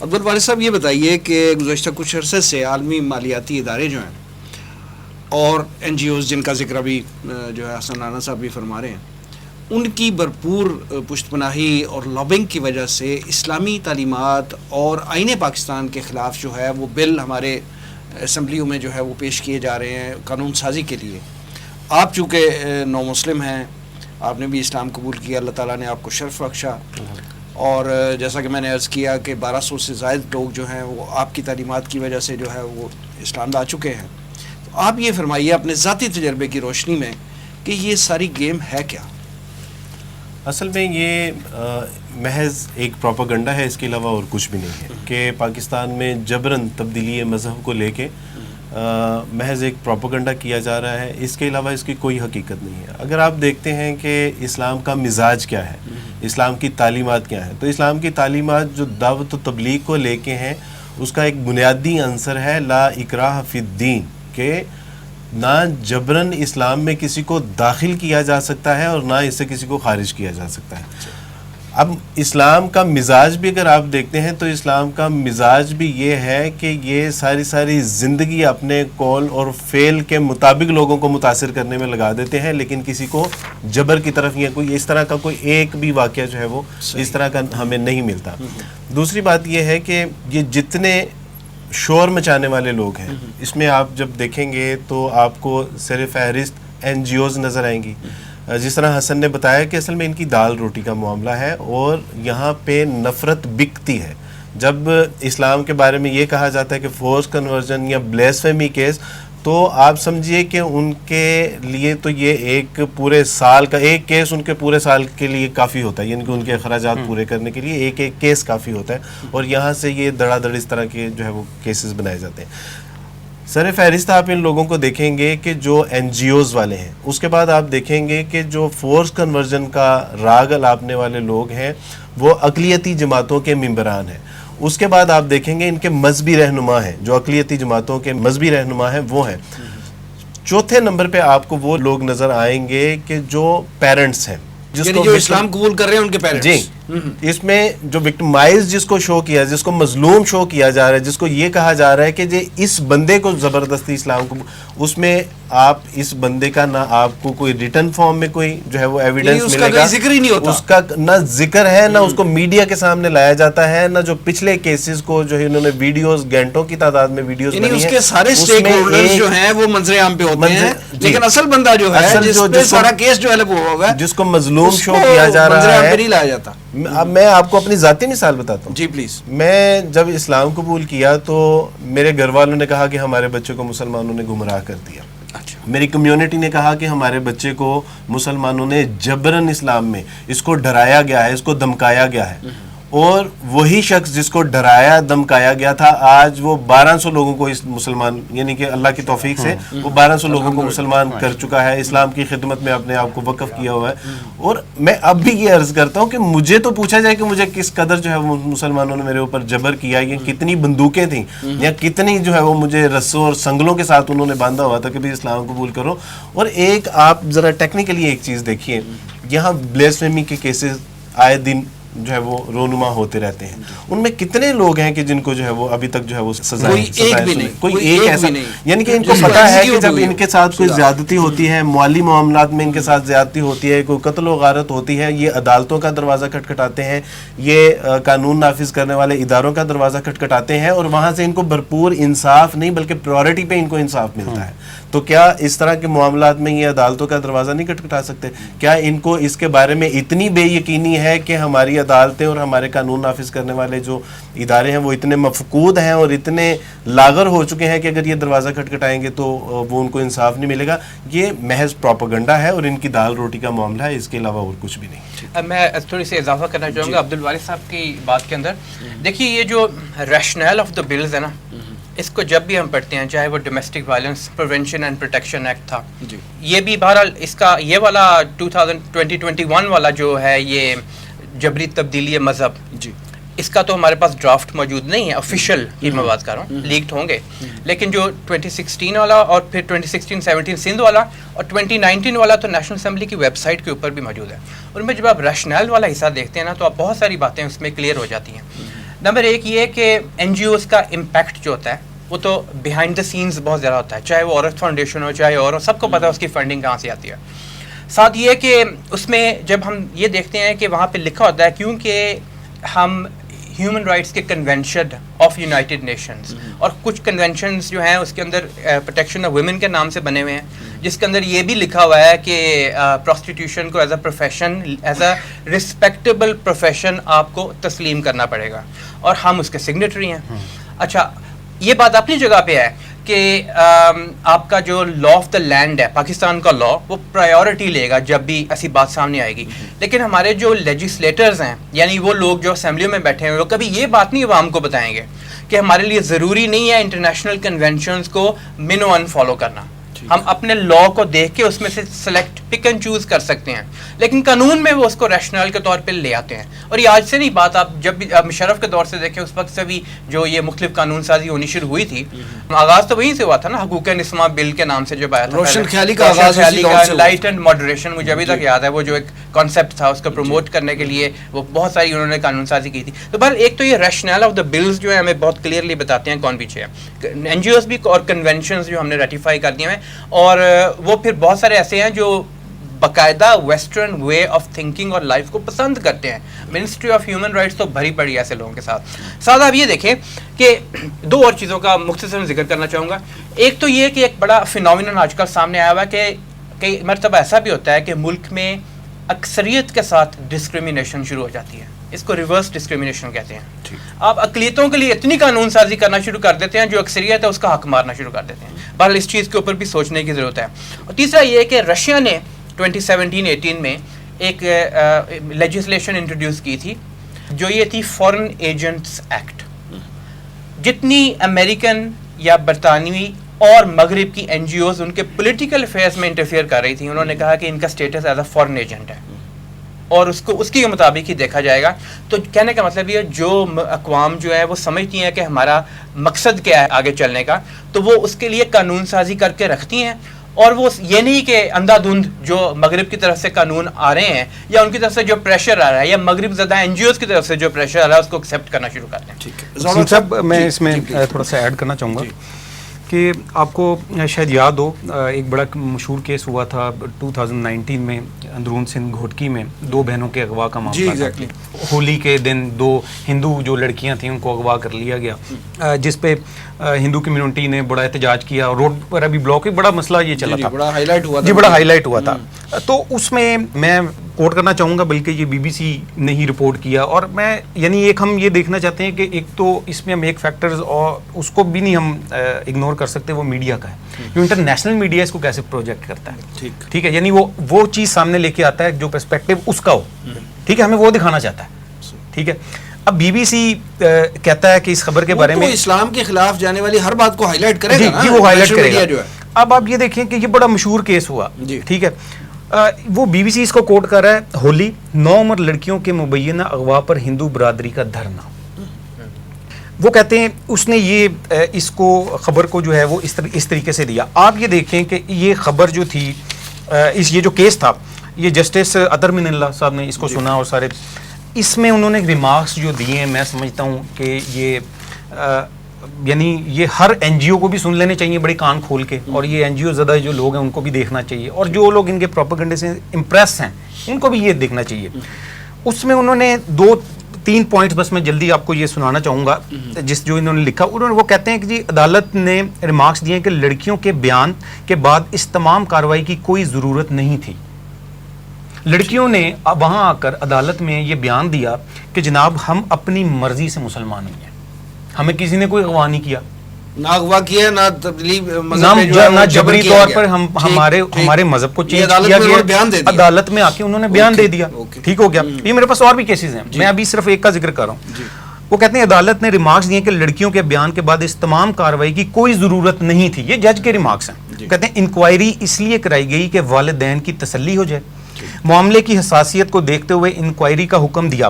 عبدالوارث صاحب یہ بتائیے کہ گزشتہ کچھ عرصے سے عالمی مالیاتی ادارے جو ہیں اور این جی اوز جن کا ذکر ابھی جو ہے حسن رانا صاحب بھی فرما رہے ہیں، ان کی بھرپور پشت پناہی اور لابنگ کی وجہ سے اسلامی تعلیمات اور آئین پاکستان کے خلاف جو ہے وہ بل ہمارے اسمبلیوں میں جو ہے وہ پیش کیے جا رہے ہیں قانون سازی کے لیے. آپ چونکہ نو مسلم ہیں، آپ نے بھی اسلام قبول کیا، اللہ تعالیٰ نے آپ کو شرف بخشا، اور جیسا کہ میں نے عرض کیا کہ 1200 سے زائد لوگ جو ہیں وہ آپ کی تعلیمات کی وجہ سے جو ہے وہ اسلام لا چکے ہیں. تو آپ یہ فرمائیے اپنے ذاتی تجربے کی روشنی میں کہ یہ ساری گیم ہے کیا؟ اصل میں یہ محض ایک پروپیگنڈا ہے، اس کے علاوہ اور کچھ بھی نہیں ہے کہ پاکستان میں جبراً تبدیلی مذہب کو لے کے محض ایک پروپیگنڈا کیا جا رہا ہے، اس کے علاوہ اس کی کوئی حقیقت نہیں ہے. اگر آپ دیکھتے ہیں کہ اسلام کا مزاج کیا ہے، اسلام کی تعلیمات کیا ہیں، تو اسلام کی تعلیمات جو دعوت و تبلیغ کو لے کے ہیں، اس کا ایک بنیادی عنصر ہے لا اکراہ فی الدین، کہ نہ جبراً اسلام میں کسی کو داخل کیا جا سکتا ہے اور نہ اس سے کسی کو خارج کیا جا سکتا ہے. اب اسلام کا مزاج بھی اگر آپ دیکھتے ہیں تو اسلام کا مزاج بھی یہ ہے کہ یہ ساری زندگی اپنے قول اور فعل کے مطابق لوگوں کو متاثر کرنے میں لگا دیتے ہیں، لیکن کسی کو جبر کی طرف یا کوئی اس طرح کا کوئی ایک بھی واقعہ جو ہے وہ اس طرح کا ہمیں نہیں ملتا. دوسری بات یہ ہے کہ یہ جتنے شور مچانے والے لوگ ہیں، اس میں آپ جب دیکھیں گے تو آپ کو سر فہرست این جی اوز نظر آئیں گی. جس طرح حسن نے بتایا کہ اصل میں ان کی دال روٹی کا معاملہ ہے اور یہاں پہ نفرت بکتی ہے. جب اسلام کے بارے میں یہ کہا جاتا ہے کہ فورس کنورژن یا بلیسفیمی کیس، تو آپ سمجھیے کہ ان کے لیے تو یہ ایک پورے سال کا ایک کیس ان کے پورے سال کے لیے کافی ہوتا ہے، یعنی کہ ان کے اخراجات پورے کرنے کے لیے ایک کیس کافی ہوتا ہے، اور یہاں سے یہ دڑا دڑ اس طرح کے جو ہے وہ کیسز بنائے جاتے ہیں. سر فہرست آپ ان لوگوں کو دیکھیں گے کہ جو این جی اوز والے ہیں، اس کے بعد آپ دیکھیں گے کہ جو فورس کنورژن کا راگ الاپنے والے لوگ ہیں وہ اقلیتی جماعتوں کے ممبران ہیں. اس کے بعد آپ دیکھیں گے ان کے مذہبی رہنما ہیں، جو اقلیتی جماعتوں کے مذہبی رہنما ہیں وہ ہیں. چوتھے نمبر پہ آپ کو وہ لوگ نظر آئیں گے کہ جو پیرنٹس ہیں، جو اسلام قبول کر رہے ہیں ان کے پیرنٹس. جی، اس میں جو وکٹمائز جس کو شو کیا، جس کو مظلوم شو کیا جا رہا ہے، جس کو یہ کہا جا رہا ہے کہ جی اس بندے کو زبردستی اسلام کو، اس میں آپ اس بندے کا نہ آپ کو کوئی ریٹن فارم میں کوئی جو ہے وہ ایویڈنس ملے گا، ذکر ہی نہیں ہوتا، اس کا نہ ذکر ہے، نہ اس کو میڈیا کے سامنے لایا جاتا ہے، نہ جو پچھلے کیسز کو جو انہوں نے ویڈیوز گھنٹوں کی تعداد میں ویڈیوز بنی ہیں، اس کے سارے سٹیک ہولڈرز جو ہیں وہ منظر عام پہ ہوتے ہیں، لیکن اصل بندہ جو ہے جس پہ سارا کیس جو ہے وہ ہوگا، جس کو مظلوم شو کیا جا رہا ہے، نہیں لایا جاتا. اب میں آپ کو اپنی ذاتی مثال بتاتا ہوں. جی پلیز. میں جب اسلام قبول کیا تو میرے گھر والوں نے کہا کہ ہمارے بچے کو مسلمانوں نے گمراہ کر دیا. میری کمیونٹی نے کہا کہ ہمارے بچے کو مسلمانوں نے جبراً اسلام میں اس کو ڈرایا گیا ہے، اس کو دمکایا گیا ہے. اور وہی شخص جس کو ڈرایا دمکایا گیا تھا، آج وہ 1200 لوگوں کو اس مسلمان، یعنی کہ اللہ کی توفیق سے وہ 1200 لوگوں کو مسلمان کر چکا ہے، اسلام کی خدمت میں اپنے آپ کو وقف کیا ہوا ہے. اور میں اب بھی یہ عرض کرتا ہوں کہ مجھے تو پوچھا جائے کہ مجھے کس قدر جو ہے وہ مسلمانوں نے میرے اوپر جبر کیا، یہ کتنی بندوقیں تھیں یا کتنی جو ہے وہ مجھے رسوں اور سنگلوں کے ساتھ انہوں نے باندھا ہوا تھا کہ بھی اسلام قبول کرو. اور ایک آپ ذرا ٹیکنیکلی ایک چیز دیکھیے، یہاں بلیسفیمی کے کیسز آئے دن جو ہے وہ رونما ہوتے رہتے ہیں. ان میں کتنے لوگ ہیں کہ جن کو جو ہے وہ ابھی تک جو ہے وہ سزا، کوئی ایک ایسا، یعنی کہ ان کو پتہ ہے کہ جب ان کے ساتھ کوئی زیادتی ہوتی ہے، مالی معاملات میں ان کے ساتھ زیادتی ہوتی ہے، کوئی قتل و غارت ہوتی ہے، یہ عدالتوں کا دروازہ کھٹکھٹاتے ہیں، یہ قانون نافذ کرنے والے اداروں کا دروازہ کھٹکھٹاتے ہیں، اور وہاں سے ان کو بھرپور انصاف نہیں بلکہ پرائورٹی پہ ان کو انصاف ملتا ہے. تو کیا اس طرح کے معاملات میں یہ عدالتوں کا دروازہ نہیں کھٹکھٹا سکتے؟ کیا ان کو اس کے بارے میں اتنی بے یقینی ہے کہ ہماری عدالتیں اور ہمارے قانون نافذ کرنے والے جو ادارے ہیں وہ اتنے مفقود ہیں اور اتنے لاغر ہو چکے ہیں کہ اگر یہ دروازہ کھٹکھٹائیں گے تو وہ ان کو انصاف نہیں ملے گا؟ یہ محض پروپیگنڈا ہے اور ان کی دال روٹی کا معاملہ ہے، اس کے علاوہ اور کچھ بھی نہیں. میں تھوڑی سی اضافہ کرنا چاہوں گا عبدالوارث صاحب کی بات کے اندر. دیکھیے یہ جو ریشنل آف دا بلز ہے نا، اس کو جب بھی ہم پڑھتے ہیں، چاہے وہ domestic violence prevention and protection act تھا، یہ بھی بہرحال اس کا یہ والا 2021 والا جو ہے یہ جبری تبدیلی مذہب، اس کا تو ہمارے پاس ڈرافٹ موجود نہیں ہے آفیشیل کی میں بات کر رہا ہوں، لیکڈ ہوں گے، لیکن جو 2016 والا اور پھر 2016-17 سندھ والا اور 2019 والا تو نیشنل اسمبلی کی ویب سائٹ کے اوپر بھی موجود ہے. ان میں جب آپ ریشنل والا حصہ دیکھتے ہیں نا تو آپ بہت ساری باتیں اس میں کلیئر ہو جاتی ہیں. نمبر ایک یہ کہ این جی اوز کا امپیکٹ جو ہوتا ہے وہ تو بیہائنڈ دا سینز بہت زیادہ ہوتا ہے, چاہے وہ عورت فاؤنڈیشن ہو چاہے اور سب کو پتہ ہے اس کی فنڈنگ کہاں سے آتی ہے. ساتھ یہ کہ اس میں جب ہم یہ دیکھتے ہیں کہ وہاں پہ لکھا ہوتا ہے کیونکہ ہم ہیومن رائٹس کے کنونشن آف یونائٹڈ نیشنز اور کچھ کنونشنز جو ہیں اس کے اندر پروٹیکشن آف ویمن کے نام سے بنے ہوئے ہیں, جس کے اندر یہ بھی لکھا ہوا ہے کہ پروسٹیٹیوشن کو as a profession, as a respectable profession آپ کو تسلیم کرنا پڑے گا, اور ہم اس کے سگنیٹری ہیں. اچھا, یہ بات اپنی جگہ پہ ہے کہ آپ کا جو لا آف دا لینڈ ہے پاکستان کا لا, وہ پرائیورٹی لے گا جب بھی ایسی بات سامنے آئے گی. لیکن ہمارے جو لیجسلیٹرز ہیں, یعنی وہ لوگ جو اسمبلیوں میں بیٹھے ہیں, وہ کبھی یہ بات نہیں عوام کو بتائیں گے کہ ہمارے لیے ضروری نہیں ہے انٹرنیشنل کنونشنز کو منو ان فالو کرنا. ہم اپنے لا کو دیکھ کے اس میں سے سلیکٹ پک اینڈ چوز کر سکتے ہیں, لیکن قانون میں وہ اس کو ریشنل کے طور پہ لے آتے ہیں. اور یہ آج سے نہیں بات, آپ جب بھی مشرف کے دور سے دیکھیں اس وقت سے بھی جو یہ مختلف قانون سازی ہونی شروع ہوئی تھی, آغاز تو وہیں سے ہوا تھا نا, حقوق نسواں بل کے نام سے جب آیا تھا, روشن خیالی کا آغاز, لائٹ اینڈ ماڈریشن, مجھے ابھی تک یاد ہے وہ جو ایک کانسیپٹ تھا اس کو پروموٹ کرنے کے لیے وہ بہت ساری انہوں نے قانون سازی کی تھی. تو بہر ایک تو یہ ریشنل آف دا بلز جو ہے ہمیں بہت کلیئرلی بتاتے ہیں کون پیچھے ہے. این جی اوز بھی اور کنونشنز جو ہم نے ریٹیفائی کر دیے ہیں, اور وہ پھر بہت سارے ایسے ہیں جو باقاعدہ ویسٹرن وے آف تھنکنگ اور لائف کو پسند کرتے ہیں. منسٹری آف ہیومن رائٹس تو بھری پڑی ہے ایسے لوگوں کے ساتھ. ساتھ آپ یہ دیکھیں کہ دو اور چیزوں کا مختصراً ذکر کرنا چاہوں گا. ایک تو یہ کہ ایک بڑا فینومینن آج کل سامنے آیا ہوا ہے کہ کئی مرتبہ ایسا بھی ہوتا ہے کہ ملک میں اکثریت کے ساتھ ڈسکریمنیشن شروع ہو جاتی ہے. اس کو ریورس ڈسکریمنیشن کہتے ہیں. آپ اقلیتوں کے لیے اتنی قانون سازی کرنا شروع کر دیتے ہیں جو اکثریت ہے اس کا حق مارنا شروع کر دیتے ہیں. بہرحال اس چیز کے اوپر بھی سوچنے کی ضرورت ہے. اور تیسرا یہ کہ رشیا نے 2017-18 میں ایک لیجسلیشن انٹروڈیوس کی تھی جو یہ تھی فورن ایجنٹس ایکٹ. جتنی امریکن یا برطانوی اور مغرب کی این جی اوز ان کے پولیٹیکل افیئرس میں انٹرفیئر کر رہی تھیں, انہوں نے کہا کہ ان کا status as a foreign agent ہے اور اس کے مطابق ہی دیکھا جائے گا. تو کہنے کا مطلب یہ جو اقوام جو ہے وہ سمجھتی ہیں کہ ہمارا مقصد کیا ہے آگے چلنے کا, تو وہ اس کے لیے قانون سازی کر کے رکھتی ہیں. اور وہ یہ نہیں کہ اندھا دھند جو مغرب کی طرف سے قانون آ رہے ہیں یا ان کی طرف سے جو پریشر آ رہا ہے یا مغرب زدہ این جی اوز کی طرف سے جو پریشر آ رہا ہے اس کو ایکسیپٹ کرنا شروع کرتے ہیں. ٹھیک ہے ضرور صاحب, میں اس میں تھوڑا سا ایڈ کرنا چاہوں گا کہ آپ کو شاید یاد ہو ایک بڑا مشہور کیس ہوا تھا 2019 میں اندرون سندھ گھوٹکی میں, دو بہنوں کے اغوا کا معاملہ تھا. ہولی کے دن دو ہندو جو لڑکیاں تھیں ان کو اغوا کر لیا گیا, جس پہ ہندو کمیونٹی نے بڑا احتجاج کیا, روڈ پر ابھی بلاک, بڑا مسئلہ یہ چلا تھا, بڑا ہائی لائٹ ہوا تھا. جی بڑا ہائی لائٹ ہوا تھا. تو اس میں کوٹ کرنا چاہوں گا, بلکہ یہ بی بی سی نے ہی رپورٹ کیا, اور میں یعنی ایک ہم یہ دیکھنا چاہتے ہیں کہ ایک تو اس میں ہم ایک فیکٹرز اور اس کو بھی نہیں ہم اگنور کر سکتے, وہ میڈیا کا ہے. جو انٹرنیشنل میڈیا اس کو کیسے پروجیکٹ کرتا ہے, ٹھیک ہے, یعنی وہ چیز سامنے لے کے آتا ہے جو پرسپیکٹو اس کا ہو, ٹھیک ہے, ہمیں وہ دکھانا چاہتا ہے, ٹھیک ہے. اب بی بی سی کہتا ہے کہ اس خبر کے بارے میں اسلام کے خلاف جانے والی ہر بات کو ہائی لائٹ کرے گا, جی وہ ہائی لائٹ کرے گا. اب آپ یہ دیکھیں کہ یہ بڑا مشہور کیس ہوا, ٹھیک ہے, وہ بی بی سی اس کو کوٹ کر رہا ہے, ہولی 9 عمر لڑکیوں کے مبینہ اغوا پر ہندو برادری کا دھرنا. وہ کہتے ہیں اس نے یہ اس کو خبر کو جو ہے وہ اس طریقے سے دیا. آپ یہ دیکھیں کہ یہ خبر جو تھی, یہ جو کیس تھا, یہ جسٹس اطہر من اللہ صاحب نے اس کو سنا, اور سارے اس میں انہوں نے ریمارکس جو دیے ہیں, میں سمجھتا ہوں کہ یہ یعنی یہ ہر این جی او کو بھی سن لینے چاہیے بڑے کان کھول کے, اور یہ این جی او زدہ جو لوگ ہیں ان کو بھی دیکھنا چاہیے, اور جو لوگ ان کے پروپیگنڈے سے امپریس ہیں ان کو بھی یہ دیکھنا چاہیے. اس میں انہوں نے 2-3 پوائنٹس بس میں جلدی آپ کو یہ سنانا چاہوں گا جو انہوں نے لکھا. وہ کہتے ہیں کہ جی عدالت نے ریمارکس دیے کہ لڑکیوں کے بیان کے بعد اس تمام کارروائی کی کوئی ضرورت نہیں تھی. لڑکیوں نے وہاں آ کر عدالت میں یہ بیان دیا کہ جناب ہم اپنی مرضی سے مسلمان ہوئی ہیں, ہمیں کسی نے کوئی اغوا نہیں کیا, نہ اغوا کیا, نہ جبری طور پر ہمارے مذہب کو چینج کیا گیا. عدالت میں آ کے انہوں نے بیان دے دیا, ٹھیک ہو گیا. یہ میرے پاس اور بھی کیسز ہیں, میں ابھی صرف ایک کا ذکر کر رہا ہوں. وہ کہتے ہیں عدالت نے ریمارکس دیے کہ لڑکیوں کے بیان کے بعد اس تمام کارروائی کی کوئی ضرورت نہیں تھی. یہ جج کے ریمارکس ہیں. کہتے ہیں انکوائری اس لیے کرائی گئی کہ والدین کی تسلی ہو جائے. معاملے کی حساسیت کو دیکھتے ہوئے انکوائری کا حکم دیا.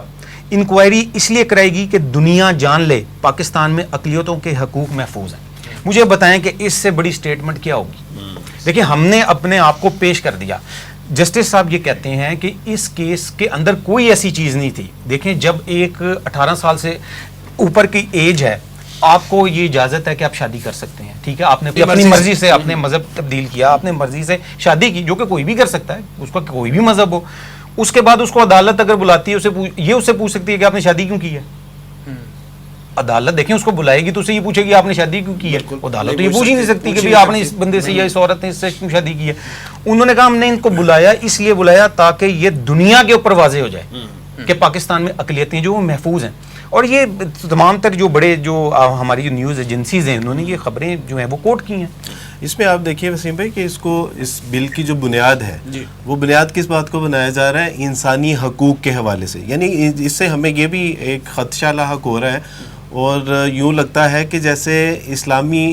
انکوائری اس لیے کرائے گی کہ دنیا جان لے پاکستان میں اقلیتوں کے حقوق محفوظ ہیں. مجھے بتائیں کہ اس سے بڑی سٹیٹمنٹ کیا ہوگی. دیکھیں ہم نے اپنے آپ کو پیش کر دیا. جسٹس صاحب یہ کہتے ہیں کہ اس کیس کے اندر کوئی ایسی چیز نہیں تھی. دیکھیں جب ایک 18 سال سے اوپر کی ایج ہے آپ کو یہ اجازت ہے کہ آپ شادی کر سکتے ہیں, ٹھیک ہے, آپ نے اپنی مرضی سے اپنے مذہب تبدیل کیا, آپ نے مرضی سے شادی کی, جو کہ کوئی بھی کر سکتا ہے, اس کا کوئی بھی مذہب ہو. اس کے بعد اس کو عدالت اگر بلاتی ہے اس سے پوچھ سکتی ہے کہ آپ نے شادی کیوں کی ہے. عدالت دیکھیں اس کو بلائے گی تو اسے یہ پوچھے گی آپ نے شادی کیوں کی ہے. عدالت تو یہ پوچھ ہی نہیں سکتی کہ آپ نے اس بندے سے یا اس عورت نے اس سے کیوں شادی کی ہے. انہوں نے کہا ہم نے ان کو بلایا اس لیے بلایا تاکہ یہ دنیا کے اوپر واضح ہو جائے کہ پاکستان میں اقلیتیں جو وہ محفوظ ہیں. اور یہ تمام تر جو بڑے جو ہماری جو نیوز ایجنسیز ہیں انہوں نے یہ خبریں جو ہیں وہ کوٹ کی ہیں. اس میں آپ دیکھیے وسیم بھائی کہ اس بل کی جو بنیاد ہے وہ بنیاد کس بات کو بنایا جا رہا ہے, انسانی حقوق کے حوالے سے. یعنی اس سے ہمیں یہ بھی ایک خدشہ لاحق ہو رہا ہے اور یوں لگتا ہے کہ جیسے اسلامی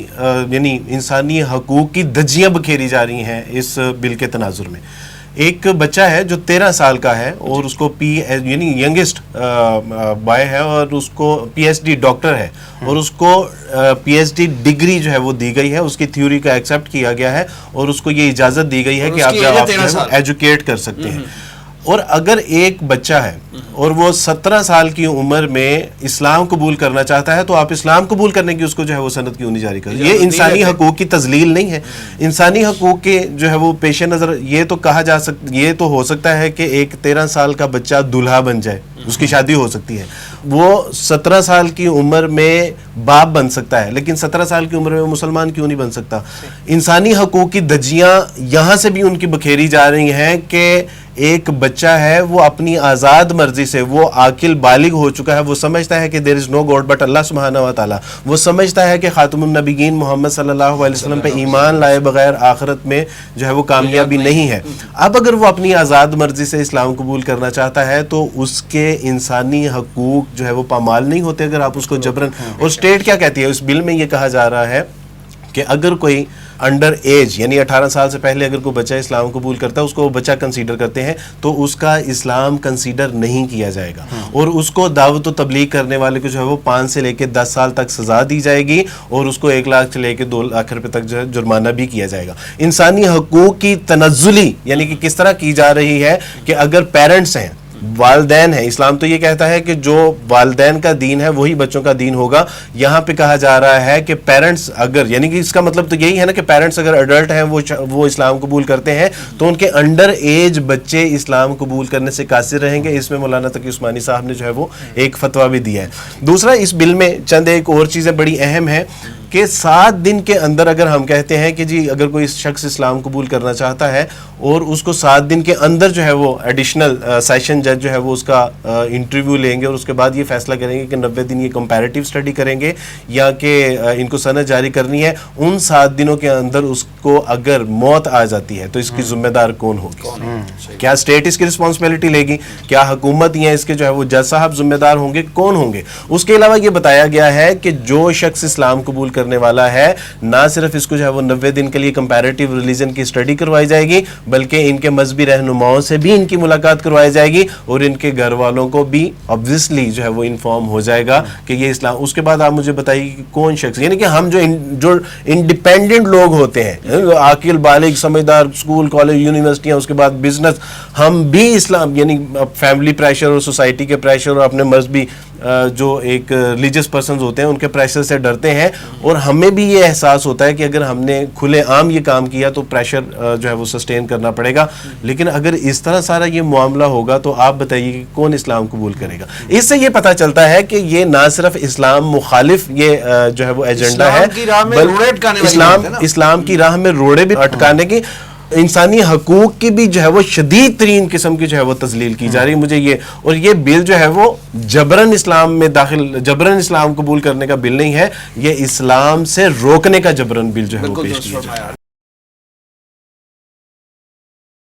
یعنی انسانی حقوق کی دھجیاں بکھیری جا رہی ہیں اس بل کے تناظر میں. ایک بچہ ہے جو 13 سال کا ہے اور اس کو یعنی ینگسٹ بوائے ہے اور اس کو پی ایچ ڈی ڈاکٹر ہے اور اس کو پی ایچ ڈی ڈگری جو ہے وہ دی گئی ہے, اس کی تھیوری کا ایکسیپٹ کیا گیا ہے اور اس کو یہ اجازت دی گئی ہے کہ آپ ایجوکیٹ کر سکتے ہیں. اور اگر ایک بچہ ہے اور وہ 17 سال کی عمر میں اسلام قبول کرنا چاہتا ہے تو آپ اسلام قبول کرنے کی اس کو جو ہے وہ سند کیوں نہیں جاری کر. یہ انسانی حقوق کی تذلیل نہیں ہے. انسانی حقوق کے جو ہے وہ پیش نظر یہ تو کہا جا سکتا, یہ تو ہو سکتا ہے کہ ایک 13 سال کا بچہ دلہا بن جائے, اس کی شادی ہو سکتی ہے. وہ 17 سال کی عمر میں باپ بن سکتا ہے لیکن 17 سال کی عمر میں مسلمان کیوں نہیں بن سکتا. انسانی حقوق کی دھجیاں یہاں سے بھی ان کی بکھیری جا رہی ہیں کہ ایک بچہ ہے وہ اپنی آزاد مرضی سے, وہ عاقل بالغ ہو چکا ہے, وہ سمجھتا ہے کہ there is no God but اللہ سبحانہ و تعالیٰ, وہ سمجھتا ہے کہ خاتم النبیین محمد صلی اللہ علیہ وسلم پہ ایمان لائے بغیر آخرت میں جو ہے وہ کامیابی نہیں ہے. اب اگر وہ اپنی آزاد مرضی سے اسلام قبول کرنا چاہتا ہے تو اس کے انسانی حقوق جو ہے وہ پامال نہیں ہوتے اگر آپ اس کو جبرن. اور اسٹیٹ کیا کہتی ہے اس بل میں, یہ کہا جا رہا ہے کہ اگر کوئی انڈر ایج یعنی 18 سال سے پہلے اگر کوئی بچہ اسلام قبول کرتا ہے اس کو وہ بچہ کنسیڈر کرتے ہیں تو اس کا اسلام کنسیڈر نہیں کیا جائے گا اور اس کو دعوت و تبلیغ کرنے والے کو جو ہے وہ 5 سے لے کے 10 سال تک سزا دی جائے گی اور اس کو 1 لاکھ سے لے کے 2 لاکھ روپے تک جو ہے جرمانہ بھی کیا جائے گا. انسانی حقوق کی تنزلی یعنی کہ کس طرح کی جا رہی ہے کہ اگر پیرنٹس ہیں, والدین ہیں, اسلام تو یہ کہتا ہے کہ جو والدین کا دین ہے وہی بچوں کا دین ہوگا. یہاں پہ کہا جا رہا ہے کہ پیرنٹس اگر, یعنی کہ اس کا مطلب تو یہی ہے نا کہ پیرنٹس اگر ایڈلٹ ہیں وہ اسلام قبول کرتے ہیں تو ان کے انڈر ایج بچے اسلام قبول کرنے سے قاصر رہیں گے. اس میں مولانا تقی عثمانی صاحب نے جو ہے وہ ایک فتویٰ بھی دیا ہے. دوسرا, اس بل میں چند ایک اور چیزیں بڑی اہم ہیں کہ 7 دن کے اندر اگر ہم کہتے ہیں کہ جی اگر کوئی شخص اسلام قبول کرنا چاہتا ہے اور اس کو 7 دن کے اندر جو ہے وہ ایڈیشنل سیشن جج جو ہے وہ اس کا انٹرویو لیں گے اور اس کے بعد یہ فیصلہ کریں گے کہ 90 دن یہ کمپیریٹیو اسٹڈی کریں گے یا کہ ان کو سند جاری کرنی ہے. ان 7 دنوں کے اندر اس کو اگر موت آ جاتی ہے تو اس کی ذمہ دار کون ہوگی؟ کیا اسٹیٹ اس کی رسپانسبلٹی لے گی؟ کیا حکومت یا اس کے جو ہے وہ جج صاحب ذمہ دار ہوں گے؟ کون ہوں گے؟ اس کے علاوہ یہ بتایا گیا ہے کہ جو شخص اسلام قبول کرنے والا ہے نہ صرف اس کو جو ہے وہ 90 دن کے لیے کمپیریٹیو ریلیجن کی اسٹڈی کروائی جائے گی بلکہ ان کے مذہبی رہنماؤں سے بھی ان کی ملاقات کروائی جائے گی اور ان کے گھر والوں کو بھی obviously جو ہے وہ انفارم ہو جائے گا کہ یہ اسلام. اس کے بعد آپ مجھے بتائیے کہ کون شخص, یعنی کہ ہم جو انڈیپینڈنٹ لوگ ہوتے ہیں, عاقل بالغ سمجھدار, اسکول کالج یونیورسٹیاں, اس کے بعد بزنس, ہم بھی اسلام یعنی فیملی پریشر اور سوسائٹی کے پریشر اور اپنے مذہبی جو ایک ریلیجس پرسنز ہوتے ہیں ان کے پریشر سے ڈرتے ہیں اور ہمیں بھی یہ احساس ہوتا ہے کہ اگر ہم نے کھلے عام یہ کام کیا تو پریشر جو ہے وہ سسٹین کرنا پڑے گا. لیکن اگر اس طرح سارا یہ معاملہ ہوگا تو آپ بتائیے کہ کون اسلام قبول کرے گا؟ اس سے یہ پتہ چلتا ہے کہ یہ نہ صرف اسلام مخالف یہ جو ہے وہ ایجنڈا ہے, اسلام کی راہ میں روڑے بھی اٹکانے کی, انسانی حقوق کی بھی جو ہے وہ شدید ترین قسم کی جو ہے وہ تذلیل کی جا رہی ہے. مجھے یہ, اور یہ بل جو ہے وہ جبرن اسلام میں جبرن اسلام قبول کرنے کا بل نہیں ہے, یہ اسلام سے روکنے کا جبرن بل جو ہے وہ پیش کیا جا رہا ہے.